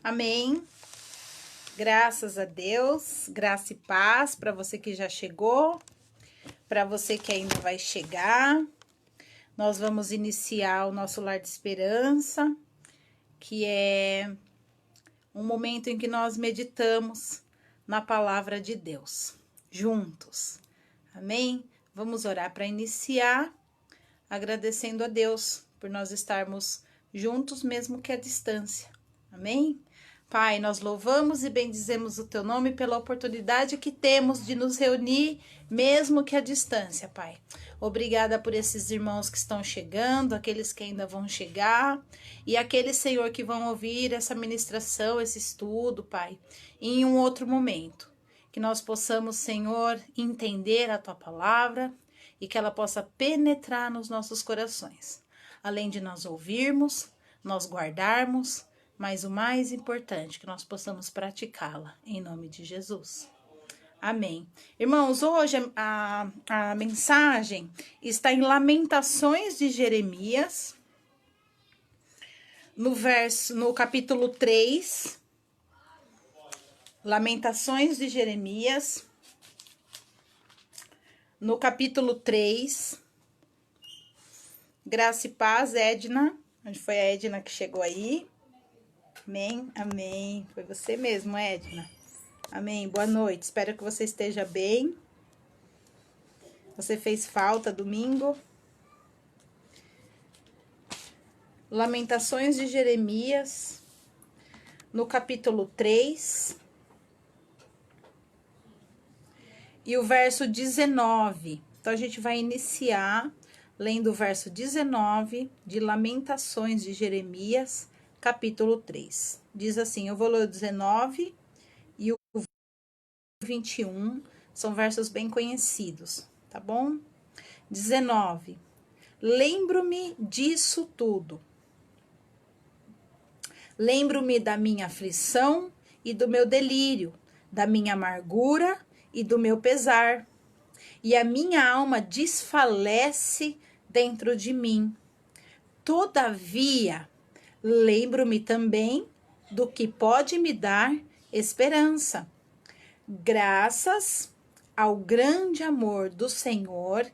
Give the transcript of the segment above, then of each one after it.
Amém. Graças a Deus, graça e paz para você que já chegou, para você que ainda vai chegar. Nós vamos iniciar o nosso Lar de Esperança, que é um momento em que nós meditamos na palavra de Deus, juntos. Amém? Vamos orar para iniciar, agradecendo a Deus por nós estarmos juntos, mesmo que à distância. Amém? Pai, nós louvamos e bendizemos o Teu nome pela oportunidade que temos de nos reunir, mesmo que à distância, Pai. Obrigada por esses irmãos que estão chegando, aqueles que ainda vão chegar, e aqueles, Senhor, que vão ouvir essa ministração, esse estudo, Pai, em um outro momento. Que nós possamos, Senhor, entender a Tua palavra e que ela possa penetrar nos nossos corações. Além de nós ouvirmos, nós guardarmos, mas o mais importante, que nós possamos praticá-la, em nome de Jesus. Amém. Irmãos, hoje a mensagem está em Lamentações de Jeremias, no capítulo 3. Lamentações de Jeremias, no capítulo 3. Graça e paz, Edna. Onde foi a Edna que chegou aí? Amém, amém. Foi você mesmo, Edna. Amém, boa noite. Espero que você esteja bem. Você fez falta domingo. Lamentações de Jeremias, no capítulo 3. E o verso 19. Então, a gente vai iniciar lendo o verso 19 de Lamentações de Jeremias, capítulo 3. Diz assim, eu vou ler o 19 e o 21, são versos bem conhecidos, tá bom? 19. Lembro-me disso tudo. Lembro-me da minha aflição e do meu delírio, da minha amargura e do meu pesar. E a minha alma desfalece dentro de mim. Todavia, lembro-me também do que pode me dar esperança. Graças ao grande amor do Senhor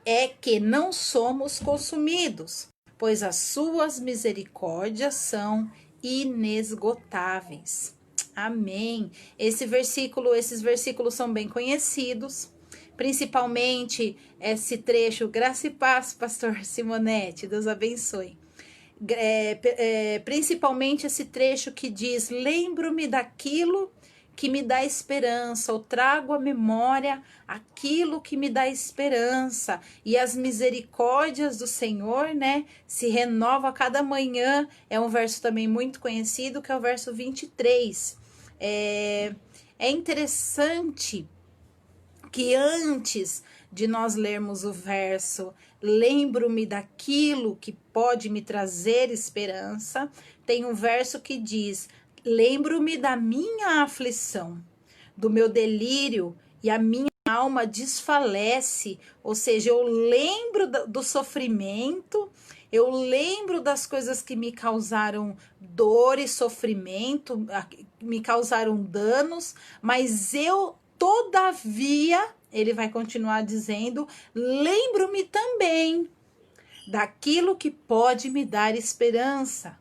é que não somos consumidos, pois as suas misericórdias são inesgotáveis. Amém. Esses versículos são bem conhecidos, principalmente esse trecho, graça e paz, pastor Simonete, Deus abençoe. Principalmente esse trecho que diz, lembro-me daquilo que me dá esperança, eu trago à memória aquilo que me dá esperança, e as misericórdias do Senhor, né, se renova a cada manhã. É um verso também muito conhecido, que é o verso 23. É interessante que antes de nós lermos o verso, lembro-me daquilo que pode me trazer esperança, tem um verso que diz, lembro-me da minha aflição, do meu delírio, e a minha alma desfalece. Ou seja, eu lembro do sofrimento, eu lembro das coisas que me causaram dor e sofrimento, me causaram danos, mas todavia, ele vai continuar dizendo, lembro-me também daquilo que pode me dar esperança.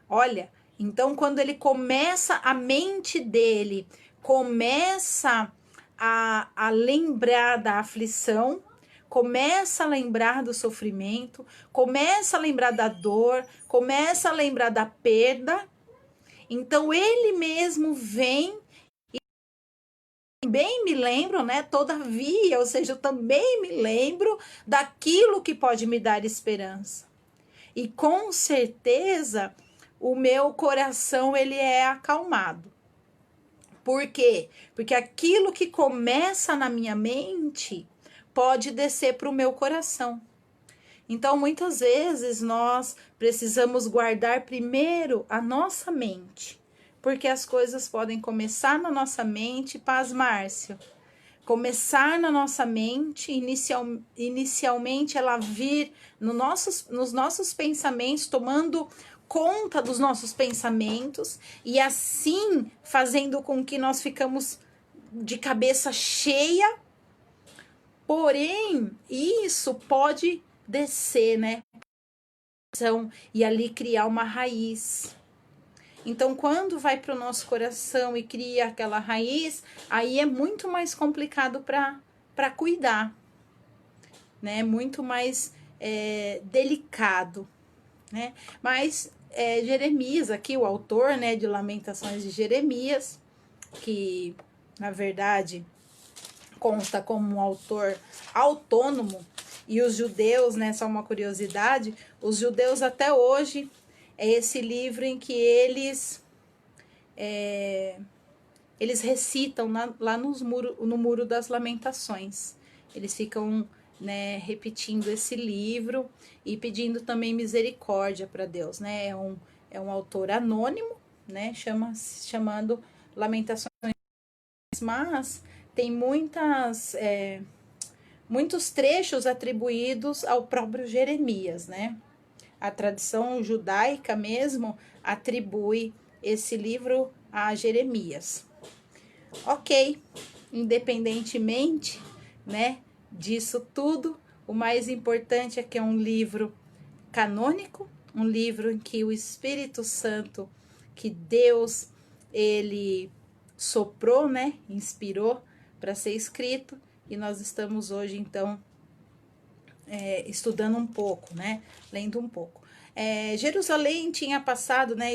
Olha, então quando ele começa, a mente dele começa a lembrar da aflição, começa a lembrar do sofrimento, começa a lembrar da dor, começa a lembrar da perda, então ele mesmo vem e também me lembro, né? Todavia, ou seja, eu também me lembro daquilo que pode me dar esperança. E com certeza o meu coração ele é acalmado. Por quê? Porque aquilo que começa na minha mente pode descer para o meu coração. Então, muitas vezes nós precisamos guardar primeiro a nossa mente, porque as coisas podem começar na nossa mente, paz, Márcio. Começar na nossa mente, inicialmente ela vir nos nossos pensamentos, tomando conta dos nossos pensamentos e assim fazendo com que nós ficamos de cabeça cheia. Porém, isso pode descer, né? E ali criar uma raiz. Então, quando vai para o nosso coração e cria aquela raiz, aí é muito mais complicado para cuidar, né? Muito mais delicado, né? Mas Jeremias, aqui o autor, né, de Lamentações de Jeremias, que na verdade consta como um autor autônomo, e os judeus, né, só uma curiosidade, os judeus até hoje é esse livro em que eles recitam lá no Muro das Lamentações. Eles ficam, né, repetindo esse livro e pedindo também misericórdia para Deus, né? É um autor anônimo, né? Chamando Lamentações, mas tem muitos trechos atribuídos ao próprio Jeremias, né? A tradição judaica mesmo atribui esse livro a Jeremias. Ok, independentemente, né, disso tudo, o mais importante é que é um livro canônico, um livro em que o Espírito Santo, que Deus, ele soprou, né, inspirou para ser escrito, e nós estamos hoje, então, estudando um pouco, né, lendo um pouco. Jerusalém tinha passado, né,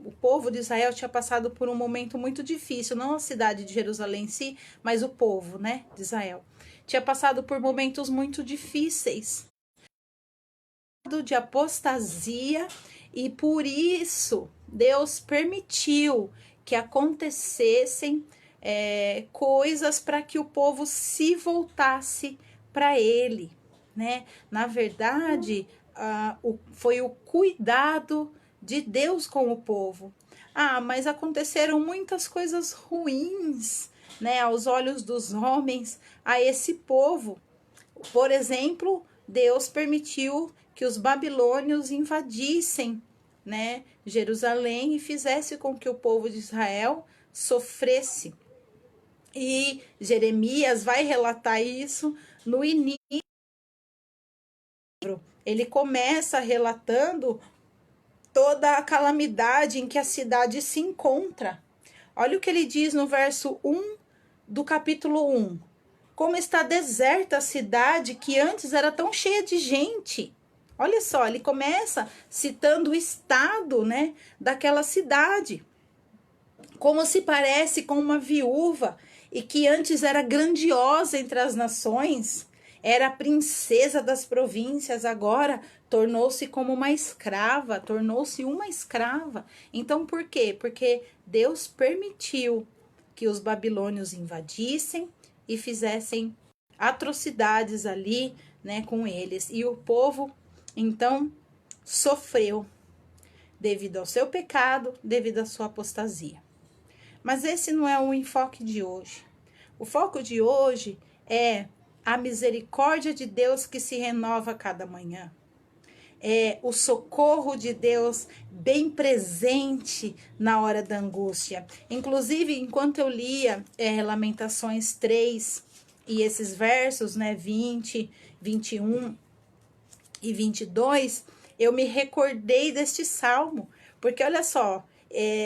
o povo de Israel tinha passado por um momento muito difícil, não a cidade de Jerusalém em si, mas o povo, né, de Israel. Tinha passado por momentos muito difíceis, de apostasia, e por isso Deus permitiu que acontecessem coisas para que o povo se voltasse para ele, né? Na verdade, foi o cuidado de Deus com o povo. Mas aconteceram muitas coisas ruins, né, aos olhos dos homens, a esse povo. Por exemplo, Deus permitiu que os babilônios invadissem, né, Jerusalém e fizesse com que o povo de Israel sofresse. E Jeremias vai relatar isso no início. Ele começa relatando toda a calamidade em que a cidade se encontra. Olha o que ele diz no verso 1 do capítulo 1. Como está deserta a cidade que antes era tão cheia de gente. Olha só, ele começa citando o estado, né, daquela cidade. Como se parece com uma viúva e que antes era grandiosa entre as nações, era a princesa das províncias, agora tornou-se como uma escrava, tornou-se uma escrava. Então, por quê? Porque Deus permitiu que os babilônios invadissem e fizessem atrocidades ali, né, com eles. E o povo, então, sofreu devido ao seu pecado, devido à sua apostasia. Mas esse não é o enfoque de hoje. O foco de hoje é a misericórdia de Deus que se renova a cada manhã. É o socorro de Deus bem presente na hora da angústia. Inclusive, enquanto eu lia Lamentações 3 e esses versos, né, 20, 21 e 22, eu me recordei deste salmo. Porque olha só,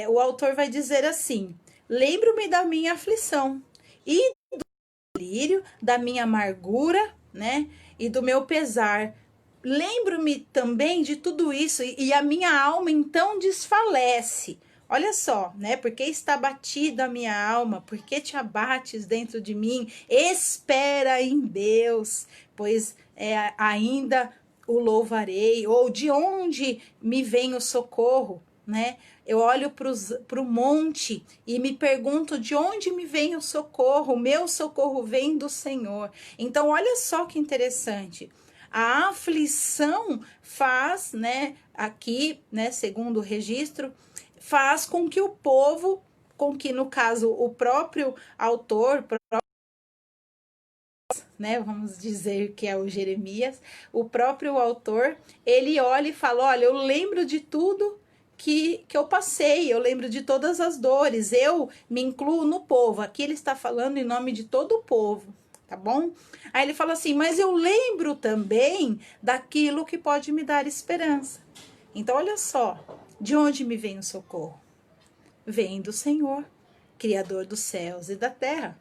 o autor vai dizer assim: lembro-me da minha aflição e do delírio, da minha amargura, né, e do meu pesar. Lembro-me também de tudo isso e a minha alma então desfalece. Olha só, né? Porque está abatida a minha alma, porque te abates dentro de mim. Espera em Deus, pois ainda o louvarei. Ou de onde me vem o socorro, né? Eu olho para o monte e me pergunto de onde me vem o socorro. O meu socorro vem do Senhor. Então, olha só que interessante. A aflição faz, né, aqui, né, segundo o registro, faz com que o povo, com que no caso o próprio autor, né, vamos dizer que é o Jeremias, o próprio autor, ele olha e fala, olha, eu lembro de tudo que eu passei, eu lembro de todas as dores, eu me incluo no povo. Aqui ele está falando em nome de todo o povo, tá bom? Aí ele fala assim, mas eu lembro também daquilo que pode me dar esperança. Então, olha só, de onde me vem o socorro? Vem do Senhor, Criador dos céus e da terra.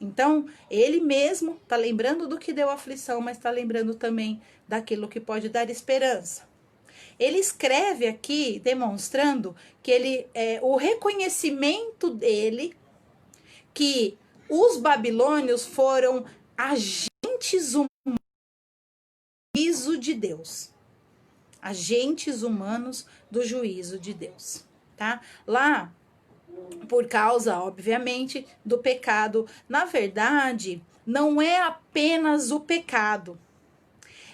Então, ele mesmo está lembrando do que deu aflição, mas está lembrando também daquilo que pode dar esperança. Ele escreve aqui demonstrando que o reconhecimento dele que os babilônios foram agentes humanos do juízo de Deus. Agentes humanos do juízo de Deus, tá? Lá, por causa, obviamente, do pecado. Na verdade, não é apenas o pecado.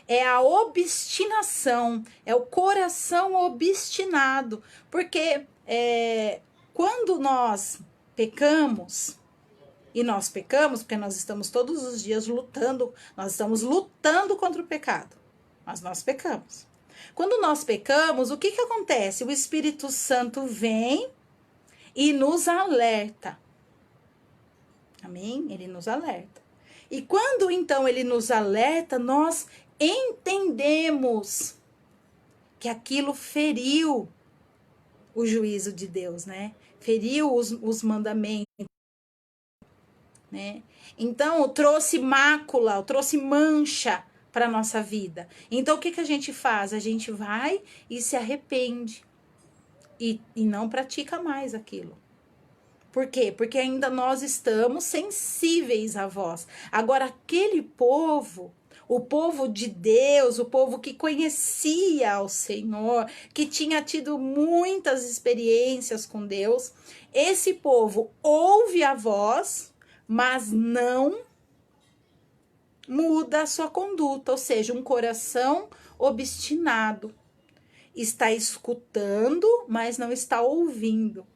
É a obstinação, é o coração obstinado, porque quando nós pecamos, e nós pecamos porque nós estamos todos os dias lutando, nós estamos lutando contra o pecado, mas nós pecamos. Quando nós pecamos, o que acontece? O Espírito Santo vem e nos alerta. Amém? Ele nos alerta. E quando então ele nos alerta, nós entendemos que aquilo feriu o juízo de Deus, né? Feriu os mandamentos, né? Então, trouxe mácula, trouxe mancha para a nossa vida. Então, o que a gente faz? A gente vai e se arrepende e não pratica mais aquilo. Por quê? Porque ainda nós estamos sensíveis à voz. Agora, aquele povo, o povo de Deus, o povo que conhecia o Senhor, que tinha tido muitas experiências com Deus, esse povo ouve a voz, mas não muda a sua conduta, ou seja, um coração obstinado. Está escutando, mas não está ouvindo.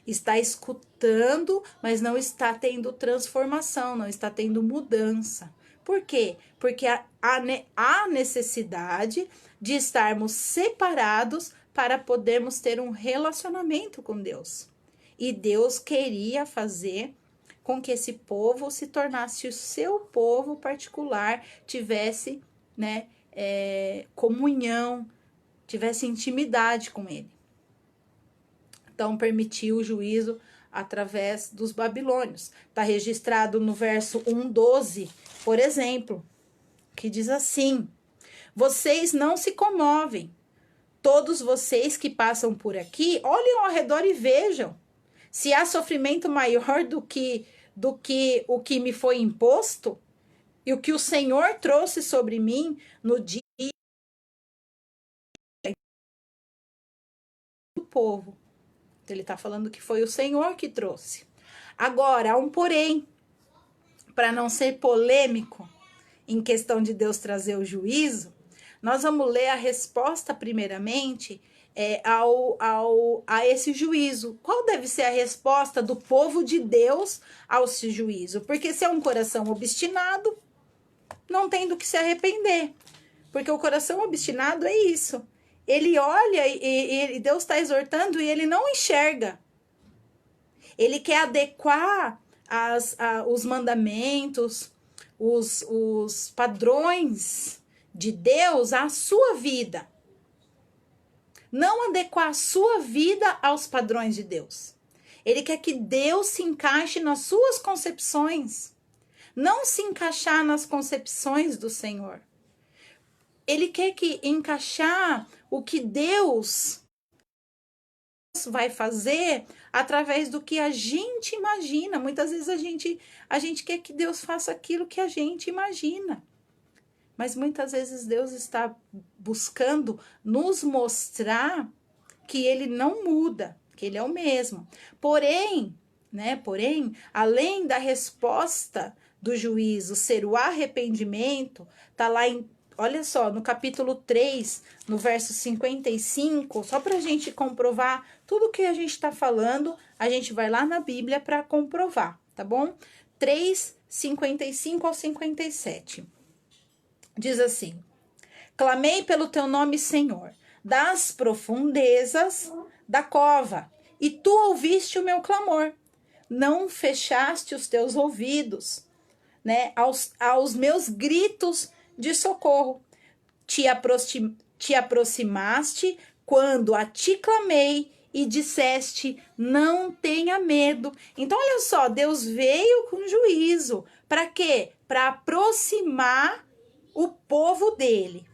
Está escutando, mas não está tendo transformação, não está tendo mudança. Por quê? Porque há necessidade de estarmos separados para podermos ter um relacionamento com Deus. E Deus queria fazer com que esse povo se tornasse o seu povo particular, tivesse, né, comunhão, tivesse intimidade com ele. Então, permitiu o juízo através dos babilônios. Está registrado no verso 1:12, por exemplo, que diz assim: vocês não se comovem. Todos vocês que passam por aqui, olhem ao redor e vejam se há sofrimento maior do que o que me foi imposto e o que o Senhor trouxe sobre mim no dia do povo. Ele está falando que foi o Senhor que trouxe. Agora, há um porém, para não ser polêmico em questão de Deus trazer o juízo, nós vamos ler a resposta primeiramente a esse juízo. Qual deve ser a resposta do povo de Deus ao esse juízo? Porque se é um coração obstinado, não tem do que se arrepender. Porque o coração obstinado é isso. Ele olha e Deus está exortando e ele não enxerga. Ele quer adequar os mandamentos, os padrões de Deus à sua vida. Não adequar a sua vida aos padrões de Deus. Ele quer que Deus se encaixe nas suas concepções. Não se encaixar nas concepções do Senhor. Ele quer que encaixar o que Deus vai fazer através do que a gente imagina. Muitas vezes a gente quer que Deus faça aquilo que a gente imagina. Mas muitas vezes Deus está buscando nos mostrar que ele não muda, que ele é o mesmo. Porém, além da resposta do juízo ser o arrependimento, tá lá olha só, no capítulo 3, no verso 55, só para a gente comprovar tudo que a gente está falando, a gente vai lá na Bíblia para comprovar, tá bom? 3, 55 ao 57. Diz assim: clamei pelo teu nome, Senhor, das profundezas da cova, e tu ouviste o meu clamor. Não fechaste os teus ouvidos, né, aos meus gritos de socorro. Te aproximaste quando a ti clamei e disseste, não tenha medo. Então, olha só, Deus veio com juízo. Para quê? Para aproximar o povo dele.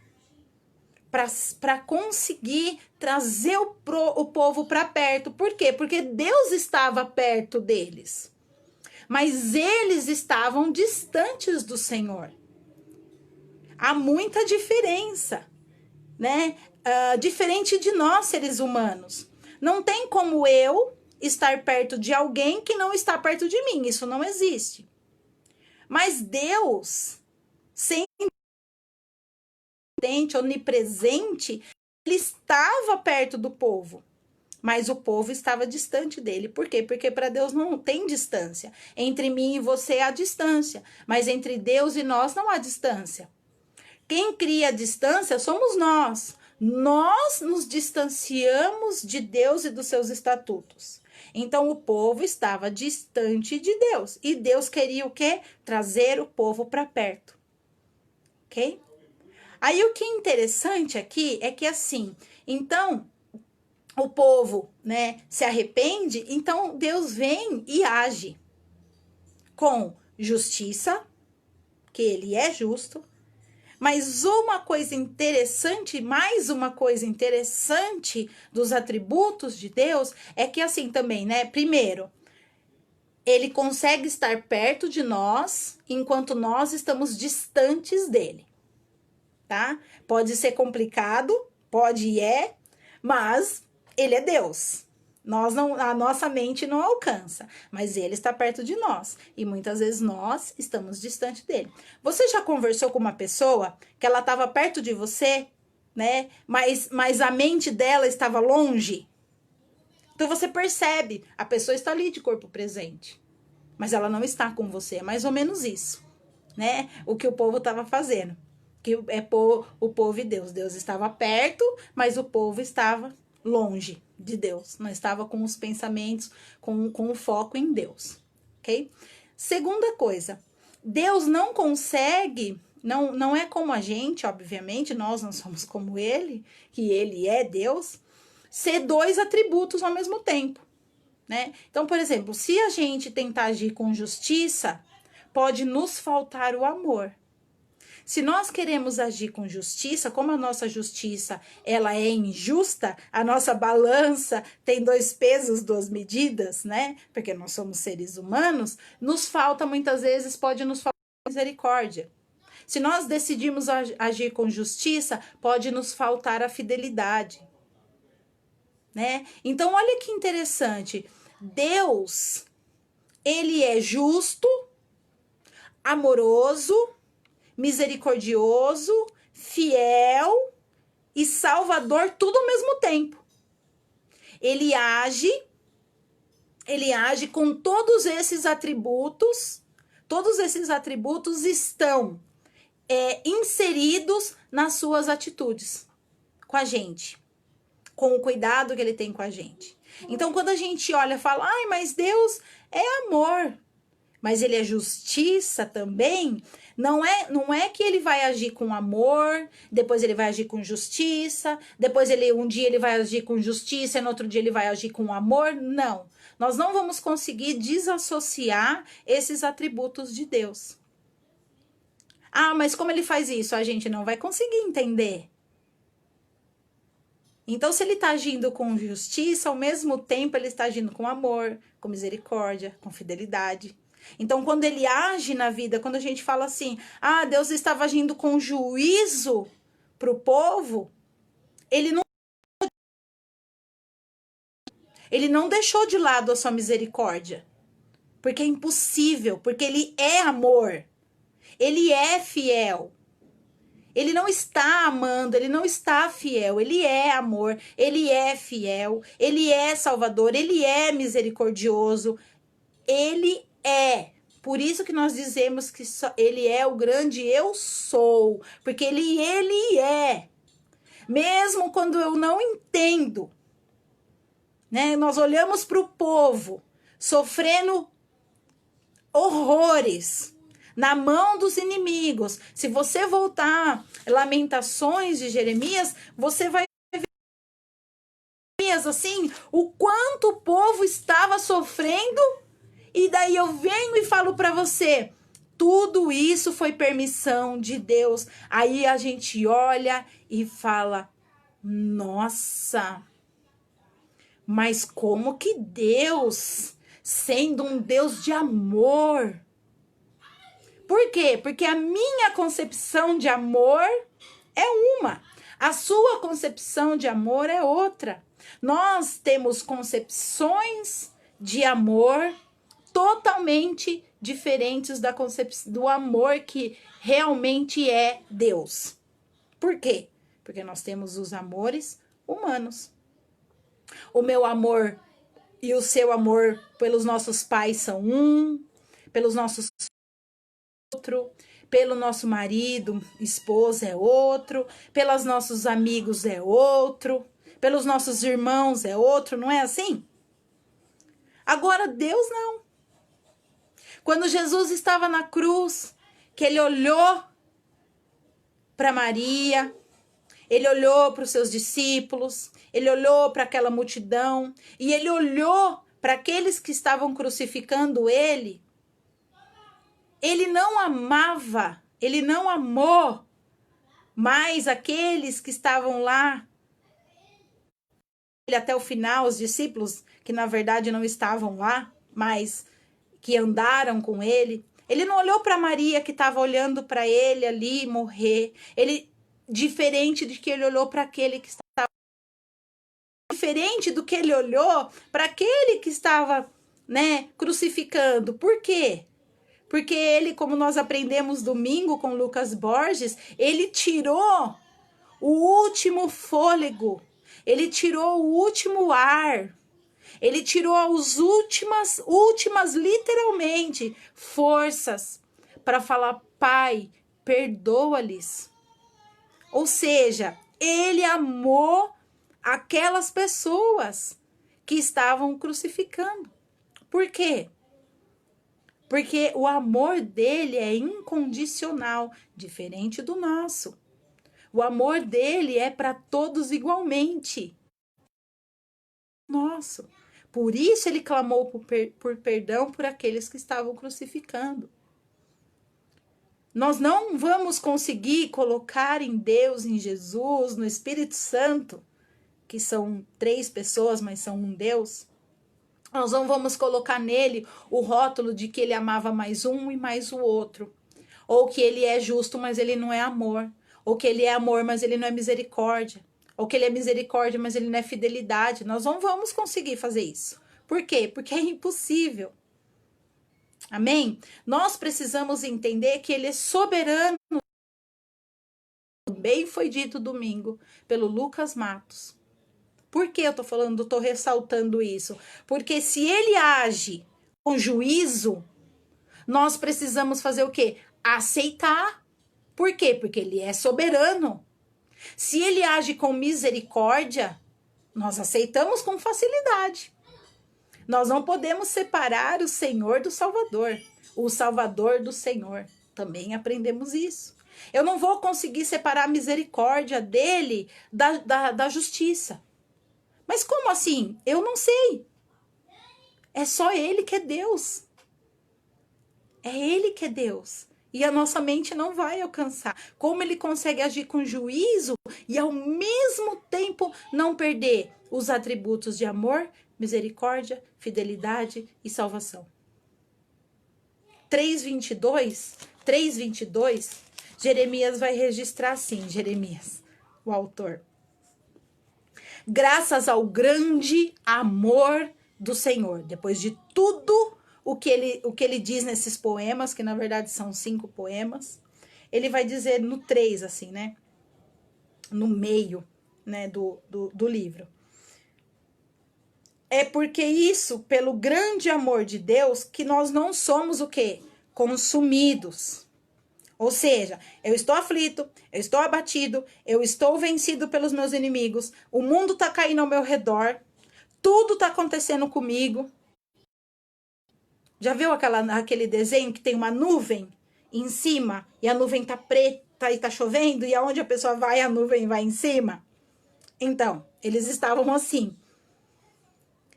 Para conseguir trazer o povo para perto. Por quê? Porque Deus estava perto deles. Mas eles estavam distantes do Senhor. Há muita diferença, né? Diferente de nós, seres humanos. Não tem como eu estar perto de alguém que não está perto de mim. Isso não existe. Mas Deus, sendo onipresente, ele estava perto do povo. Mas o povo estava distante dele. Por quê? Porque para Deus não tem distância. Entre mim e você há distância. Mas entre Deus e nós não há distância. Quem cria a distância somos nós. Nós nos distanciamos de Deus e dos seus estatutos. Então o povo estava distante de Deus. E Deus queria o quê? Trazer o povo para perto. Ok? Aí o que é interessante aqui é que assim, então o povo, né, se arrepende, então Deus vem e age com justiça, que ele é justo. Mas uma coisa interessante, mais uma coisa interessante dos atributos de Deus é que assim também, né? Primeiro, ele consegue estar perto de nós enquanto nós estamos distantes dele, tá? Pode ser complicado, pode e é, mas ele é Deus. A nossa mente não alcança, mas ele está perto de nós e muitas vezes nós estamos distante dele. Você já conversou com uma pessoa que ela estava perto de você, né? Mas a mente dela estava longe? Então você percebe, a pessoa está ali de corpo presente, mas ela não está com você. É mais ou menos isso, né? O que o povo estava fazendo, que é o povo e Deus. Deus estava perto, mas o povo estava longe de Deus, não estava com os pensamentos, com o foco em Deus, ok? Segunda coisa, Deus não consegue, não é como a gente, obviamente, nós não somos como ele, que ele é Deus, ser dois atributos ao mesmo tempo, né? Então, por exemplo, se a gente tentar agir com justiça, pode nos faltar o amor. Se nós queremos agir com justiça, como a nossa justiça ela é injusta, a nossa balança tem 2 pesos, 2 medidas, né? Porque nós somos seres humanos, nos falta muitas vezes, pode nos faltar misericórdia. Se nós decidirmos agir com justiça, pode nos faltar a fidelidade, né? Então, olha que interessante. Deus, ele é justo, amoroso, misericordioso, fiel e salvador, tudo ao mesmo tempo. Ele age com todos esses atributos estão inseridos nas suas atitudes com a gente, com o cuidado que ele tem com a gente. Então, quando a gente olha e fala, ai, mas Deus é amor, mas ele é justiça também, não é que ele vai agir com amor, depois ele vai agir com justiça, depois um dia ele vai agir com justiça, e no outro dia ele vai agir com amor, não. Nós não vamos conseguir desassociar esses atributos de Deus. Ah, mas como ele faz isso? A gente não vai conseguir entender. Então, se ele está agindo com justiça, ao mesmo tempo ele está agindo com amor, com misericórdia, com fidelidade. Então, quando ele age na vida, quando a gente fala assim, ah, Deus estava agindo com juízo para o povo, ele não deixou de lado a sua misericórdia. Porque é impossível, porque ele é amor, ele é fiel. Ele não está amando, ele não está fiel, ele é amor, ele é fiel, ele é salvador, ele é misericordioso, ele é Por isso que nós dizemos que ele é o grande eu sou, porque ele é. Mesmo quando eu não entendo, né? Nós olhamos para o povo sofrendo horrores na mão dos inimigos. Se você voltar Lamentações de Jeremias, você vai ver assim o quanto o povo estava sofrendo. E daí eu venho e falo para você, tudo isso foi permissão de Deus. Aí a gente olha e fala, nossa, mas como que Deus, sendo um Deus de amor... Por quê? Porque a minha concepção de amor é uma, a sua concepção de amor é outra. Nós temos concepções de amor totalmente diferentes da concepção do amor que realmente é Deus. Por quê? Porque nós temos os amores humanos. O meu amor e o seu amor pelos nossos pais são um, pelos nossos outro, pelo nosso marido, esposa é outro, pelos nossos amigos é outro, pelos nossos irmãos é outro, não é assim? Agora Deus não. Quando Jesus estava na cruz, que ele olhou para Maria, ele olhou para os seus discípulos, ele olhou para aquela multidão e ele olhou para aqueles que estavam crucificando ele. Ele não amava, ele não amou mais aqueles que estavam lá. Ele até o final, os discípulos, que na verdade não estavam lá, mas que andaram com ele. Ele não olhou para Maria que estava olhando para ele ali morrer. Ele, diferente de que ele olhou para aquele que estava... Diferente do que ele olhou para aquele que estava, né, crucificando. Por quê? Porque ele, como nós aprendemos domingo com Lucas Borges, ele tirou o último fôlego, ele tirou o último ar, ele tirou as últimas literalmente, forças para falar, Pai, perdoa-lhes. Ou seja, ele amou aquelas pessoas que estavam crucificando. Por quê? Porque o amor dele é incondicional, diferente do nosso. O amor dele é para todos igualmente. Nosso. Por isso ele clamou por perdão por aqueles que estavam crucificando. Nós não vamos conseguir colocar em Deus, em Jesus, no Espírito Santo, que são 3 pessoas, mas são um Deus. Nós não vamos colocar nele o rótulo de que ele amava mais um e mais o outro. Ou que ele é justo, mas ele não é amor. Ou que ele é amor, mas ele não é misericórdia. Ou que ele é misericórdia, mas ele não é fidelidade. Nós não vamos conseguir fazer isso. Por quê? Porque é impossível. Amém? Nós precisamos entender que ele é soberano. Bem foi dito domingo pelo Lucas Matos. Por que eu tô ressaltando isso? Porque se ele age com juízo, nós precisamos fazer o quê? Aceitar. Por quê? Porque ele é soberano. Se ele age com misericórdia, nós aceitamos com facilidade. Nós não podemos separar o Senhor do Salvador, o Salvador do Senhor. Também aprendemos isso. Eu não vou conseguir separar a misericórdia dele da justiça. Mas como assim? Eu não sei. É só ele que é Deus. É ele que é Deus. E a nossa mente não vai alcançar. Como ele consegue agir com juízo e ao mesmo tempo não perder os atributos de amor, misericórdia, fidelidade e salvação. 3:22, Jeremias vai registrar assim, Jeremias, o autor. Graças ao grande amor do Senhor, depois de tudo o que ele diz nesses poemas, que na verdade são 5 poemas, ele vai dizer no 3, assim, né? No meio, né, do livro. É porque isso, pelo grande amor de Deus, que nós não somos o quê? consumidos. Ou seja, eu estou aflito, eu estou abatido, eu estou vencido pelos meus inimigos, o mundo está caindo ao meu redor, tudo está acontecendo comigo. Já viu aquele desenho que tem uma nuvem em cima e a nuvem tá preta e tá chovendo e aonde a pessoa vai, a nuvem vai em cima? Então, eles estavam assim.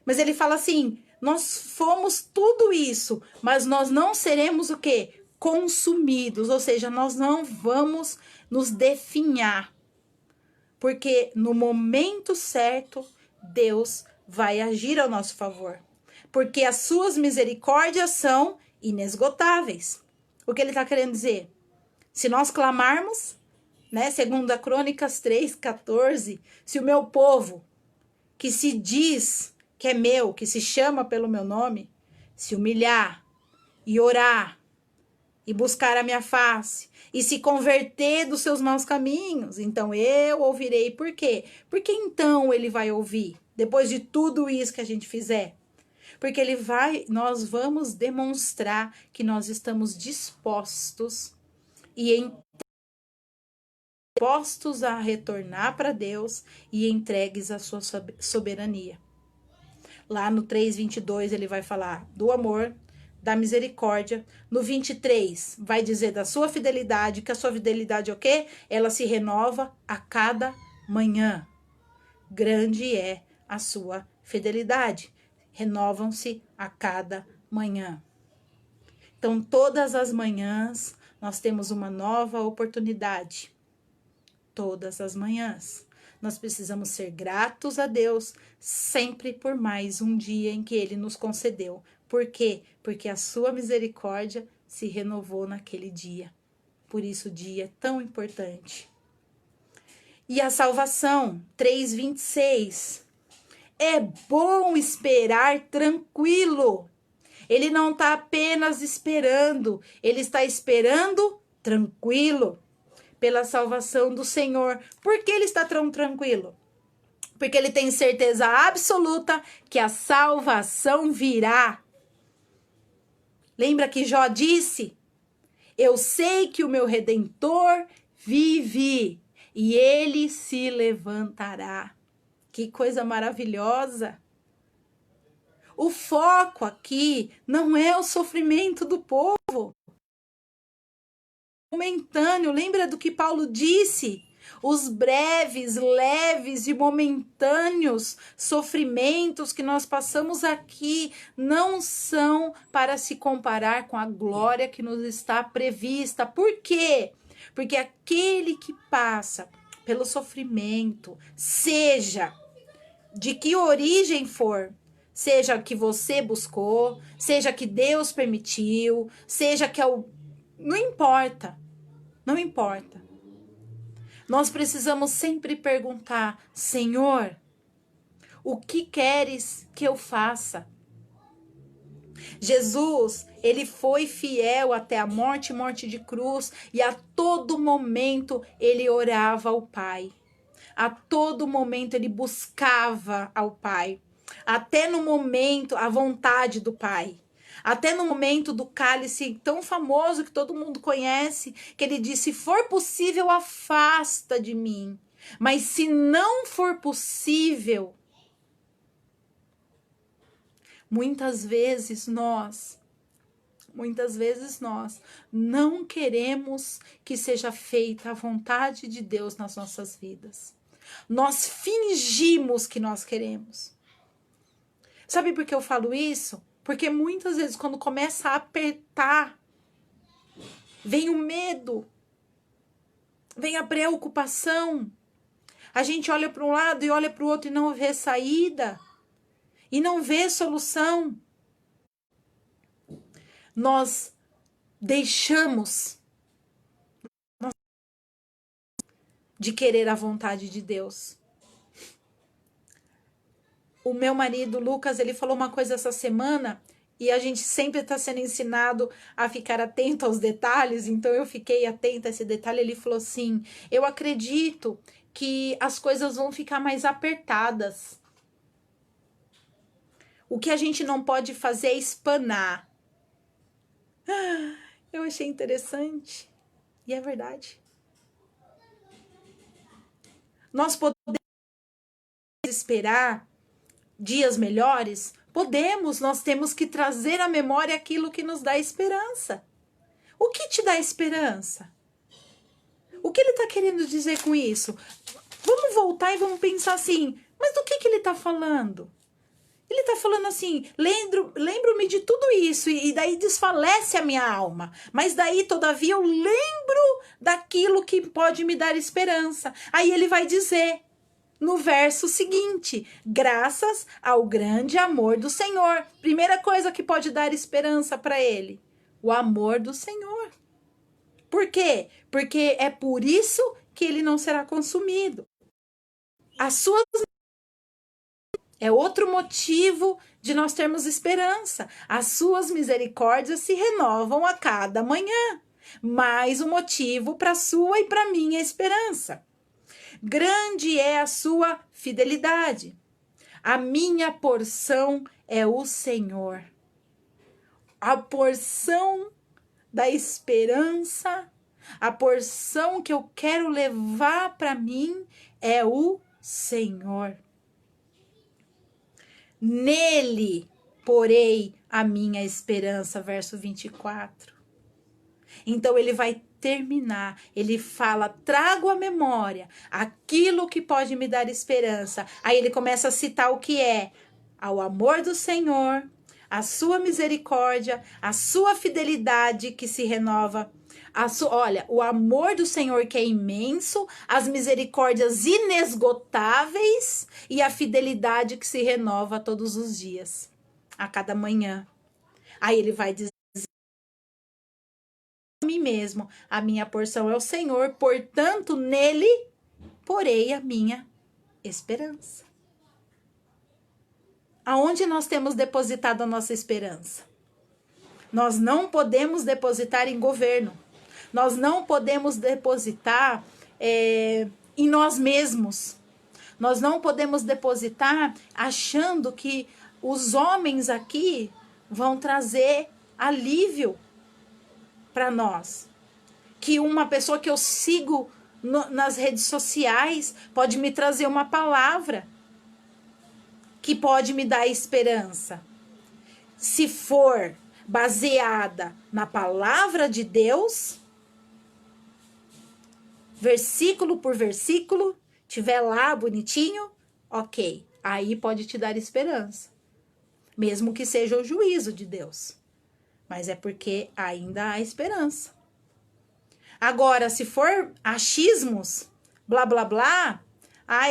Mas ele fala assim, nós fomos tudo isso, mas nós não seremos o quê? Consumidos, ou seja, nós não vamos nos definhar. Porque no momento certo, Deus vai agir ao nosso favor. Porque as suas misericórdias são inesgotáveis. O que ele está querendo dizer? Se nós clamarmos, né, segundo a Crônicas 3:14, se o meu povo, que se diz que é meu, que se chama pelo meu nome, se humilhar e orar e buscar a minha face e se converter dos seus maus caminhos, então eu ouvirei. Por quê? Porque então ele vai ouvir, depois de tudo isso que a gente fizer. Porque nós vamos demonstrar que nós estamos dispostos a retornar para Deus e entregues à sua soberania. Lá no 3:22 ele vai falar do amor, da misericórdia. No 23 vai dizer da sua fidelidade, que a sua fidelidade é o quê? Ela se renova a cada manhã. Grande é a sua fidelidade. Renovam-se a cada manhã. Então, todas as manhãs, nós temos uma nova oportunidade. Todas as manhãs. Nós precisamos ser gratos a Deus sempre por mais um dia em que Ele nos concedeu. Por quê? Porque a sua misericórdia se renovou naquele dia. Por isso o dia é tão importante. E a salvação, 3:26. É bom esperar tranquilo. Ele não está apenas esperando, ele está esperando tranquilo pela salvação do Senhor. Por que ele está tão tranquilo? Porque ele tem certeza absoluta que a salvação virá. Lembra que Jó disse? Eu sei que o meu Redentor vive e ele se levantará. Que coisa maravilhosa! O foco aqui não é o sofrimento do povo. Momentâneo, lembra do que Paulo disse? Os breves, leves e momentâneos sofrimentos que nós passamos aqui não são para se comparar com a glória que nos está prevista. Por quê? Porque aquele que passa pelo sofrimento, seja de que origem for, seja que você buscou, seja que Deus permitiu, seja que não importa, não importa. Nós precisamos sempre perguntar, Senhor, o que queres que eu faça? Jesus, ele foi fiel até a morte de cruz, e a todo momento ele orava ao Pai. A todo momento ele buscava ao Pai. Até no momento, a vontade do Pai. Até no momento do cálice tão famoso que todo mundo conhece, que ele disse, se for possível, afasta de mim. Mas se não for possível, muitas vezes nós não queremos que seja feita a vontade de Deus nas nossas vidas. Nós fingimos que nós queremos. Sabe por que eu falo isso? Porque muitas vezes quando começa a apertar, vem o medo, vem a preocupação. A gente olha para um lado e olha para o outro e não vê saída. E não vê solução. Nós deixamos de querer a vontade de Deus. O meu marido, Lucas, ele falou uma coisa essa semana e a gente sempre está sendo ensinado a ficar atento aos detalhes, então eu fiquei atenta a esse detalhe. Ele falou assim, eu acredito que as coisas vão ficar mais apertadas. O que a gente não pode fazer é espanar. Eu achei interessante. E é verdade. Nós podemos esperar dias melhores? Podemos, nós temos que trazer à memória aquilo que nos dá esperança. O que te dá esperança? O que ele está querendo dizer com isso? Vamos voltar e vamos pensar assim, mas do que ele está falando? Ele está falando assim, lembro-me de tudo isso, e daí desfalece a minha alma. Mas daí, todavia, eu lembro daquilo que pode me dar esperança. Aí ele vai dizer, no verso seguinte, graças ao grande amor do Senhor. Primeira coisa que pode dar esperança para ele, o amor do Senhor. Por quê? Porque é por isso que ele não será consumido. As suas é outro motivo de nós termos esperança. As suas misericórdias se renovam a cada manhã. Mais um motivo para a sua e para a minha esperança. Grande é a sua fidelidade. A minha porção é o Senhor. A porção da esperança, a porção que eu quero levar para mim é o Senhor. Nele porei a minha esperança, verso 24. Então ele vai terminar, ele fala, trago à memória aquilo que pode me dar esperança. Aí ele começa a citar o que é ao amor do Senhor, a sua misericórdia, a sua fidelidade que se renova. Olha, o amor do Senhor que é imenso, as misericórdias inesgotáveis e a fidelidade que se renova todos os dias, a cada manhã. Aí ele vai dizer a mim mesmo, a minha porção é o Senhor, portanto nele porei a minha esperança. Aonde nós temos depositado a nossa esperança? Nós não podemos depositar em governo. Nós não podemos depositar em nós mesmos. Nós não podemos depositar achando que os homens aqui vão trazer alívio para nós. Que uma pessoa que eu sigo nas redes sociais pode me trazer uma palavra que pode me dar esperança. Se for baseada na palavra de Deus, versículo por versículo, tiver lá bonitinho, ok, aí pode te dar esperança, mesmo que seja o juízo de Deus, mas é porque ainda há esperança. Agora, se for achismos, blá blá blá,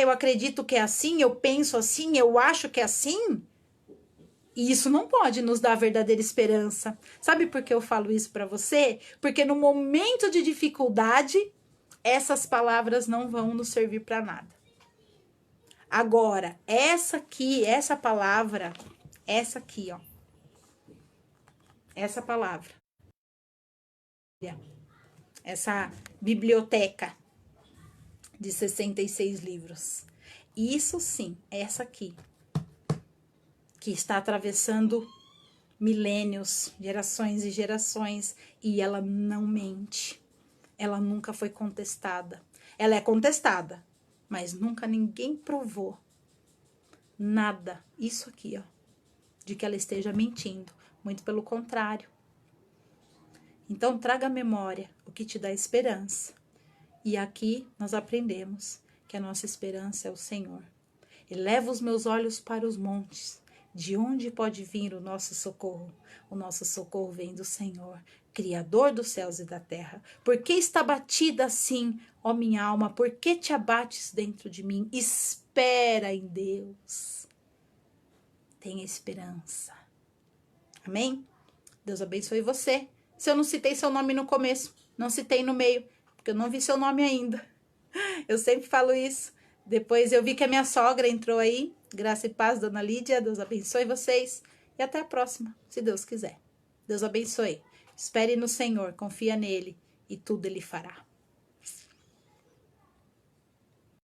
eu acredito que é assim, eu penso assim, eu acho que é assim, e isso não pode nos dar verdadeira esperança. Sabe por que eu falo isso para você? Porque no momento de dificuldade, essas palavras não vão nos servir para nada. Agora, essa palavra, essa aqui, ó. Essa palavra. Essa biblioteca de 66 livros. Isso sim, essa aqui. Que está atravessando milênios, gerações e gerações, e ela não mente. Ela nunca foi contestada. Ela é contestada, mas nunca ninguém provou nada, isso aqui, ó, de que ela esteja mentindo. Muito pelo contrário. Então, traga à memória o que te dá esperança. E aqui nós aprendemos que a nossa esperança é o Senhor. Eleva os meus olhos para os montes. De onde pode vir o nosso socorro? O nosso socorro vem do Senhor, Criador dos céus e da terra. Por que está batida assim, ó minha alma? Por que te abates dentro de mim? Espera em Deus. Tenha esperança. Amém? Deus abençoe você. Se eu não citei seu nome no começo, não citei no meio, porque eu não vi seu nome ainda. Eu sempre falo isso. Depois eu vi que a minha sogra entrou aí. Graça e paz, dona Lídia. Deus abençoe vocês. E até a próxima, se Deus quiser. Deus abençoe. Espere no Senhor, confia nele e tudo ele fará.